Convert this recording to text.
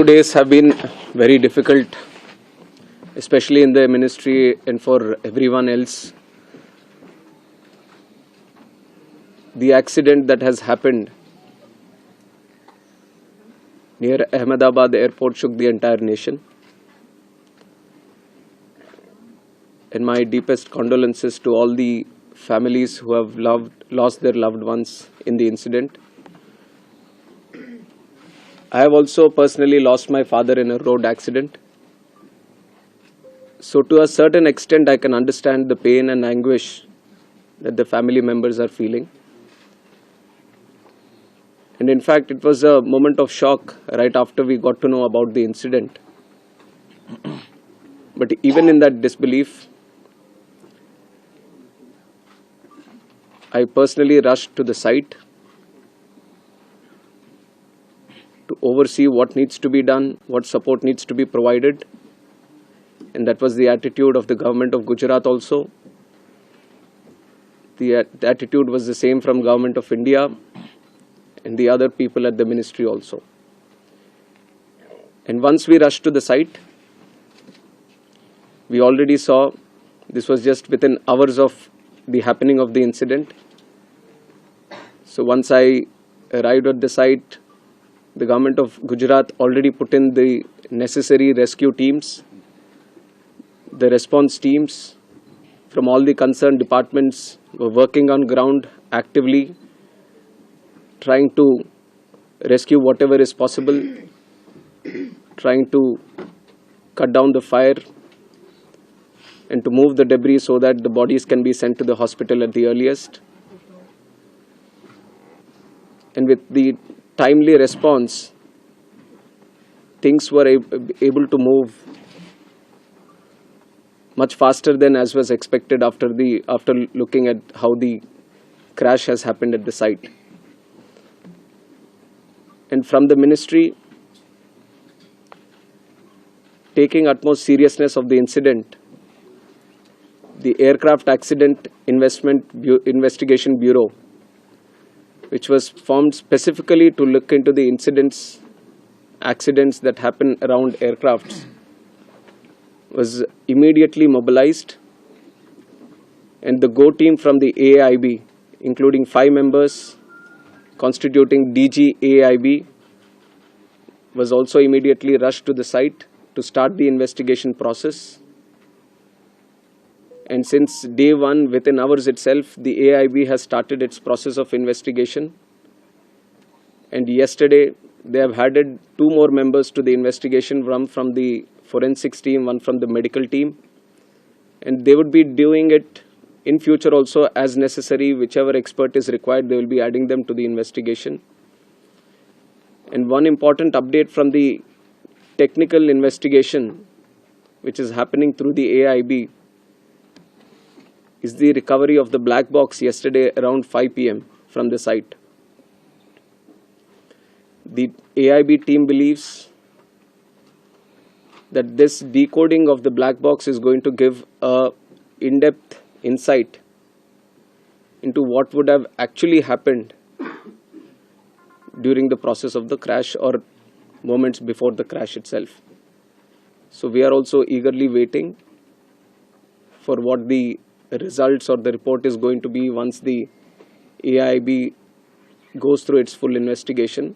2 days have been very difficult, especially in the ministry and for everyone else. The accident that has happened near Ahmedabad airport shook the entire nation. And my deepest condolences to all the families who have lost their loved ones in the incident. I have also personally lost my father in a road accident. So to a certain extent, I can understand the pain and anguish that the family members are feeling. And in fact, it was a moment of shock right after we got to know about the incident. But even in that disbelief, I personally rushed to the site to oversee what needs to be done, what support needs to be provided. And that was the attitude of the government of Gujarat also. The attitude was the same from government of India and the other people at the ministry also. And once we rushed to the site, we already saw, this was just within hours of the happening of the incident. So once I arrived at the site, the government of Gujarat already put in the necessary rescue teams. The response teams from all the concerned departments were working on ground actively, trying to rescue whatever is possible, trying to cut down the fire and to move the debris so that the bodies can be sent to the hospital at the earliest. And with the timely response, things were able to move much faster than as was expected after looking at how the crash has happened at the site. And from the ministry, taking utmost seriousness of the incident, the Aircraft Accident Investigation Bureau, which was formed specifically to look into the accidents that happen around aircrafts, was immediately mobilized. And the GO team from the AAIB, including 5 members constituting DG AAIB, was also immediately rushed to the site to start the investigation process. And since day one, within hours itself, the AAIB has started its process of investigation. And yesterday, they have added 2 more members to the investigation, one from the forensics team, one from the medical team. And they would be doing it in future also as necessary. Whichever expert is required, they will be adding them to the investigation. And one important update from the technical investigation, which is happening through the AAIB, is the recovery of the black box yesterday around 5 p.m. from the site. The AAIB team believes that this decoding of the black box is going to give a in-depth insight into what would have actually happened during the process of the crash or moments before the crash itself. So we are also eagerly waiting for what the results or the report is going to be once the AAIB goes through its full investigation.